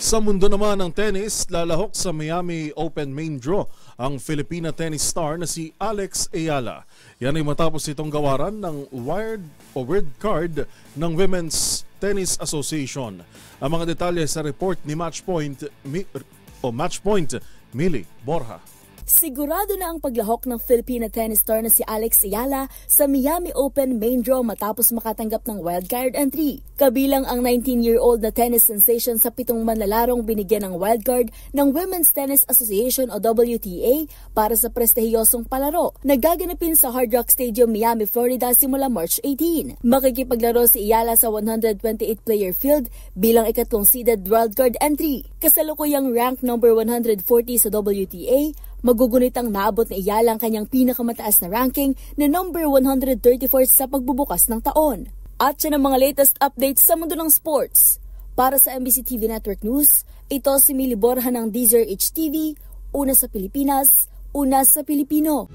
Sa mundo naman ng tennis, lalahok sa Miami Open main draw ang Filipina tennis star na si Alex Ayala. Yan ay matapos itong gawaran ng wild card ng Women's Tennis Association. Ang mga detalye sa report ni Matchpoint Mili Borja. Sigurado na ang paglahok ng Filipina tennis star na si Alex Ayala sa Miami Open main draw matapos makatanggap ng wildcard entry. Kabilang ang 19-year-old na tennis sensation sa 7 manlalarong binigyan ng wildcard ng Women's Tennis Association o WTA para sa prestihiyosong palaro na gaganapin sa Hard Rock Stadium, Miami, Florida simula March 18. Makikipaglaro si Ayala sa 128-player field bilang ikatlong seeded wildcard entry. Kasalukuyang rank number 140 sa WTA, magugunit ang naabot ni Ayala ang kanyang pinakamataas na ranking na number 134 sa pagbubukas ng taon. At siya ng mga latest updates sa mundo ng sports. Para sa MBC TV Network News, ito si Mili Borja ng DZRH TV, una sa Pilipinas, una sa Pilipino.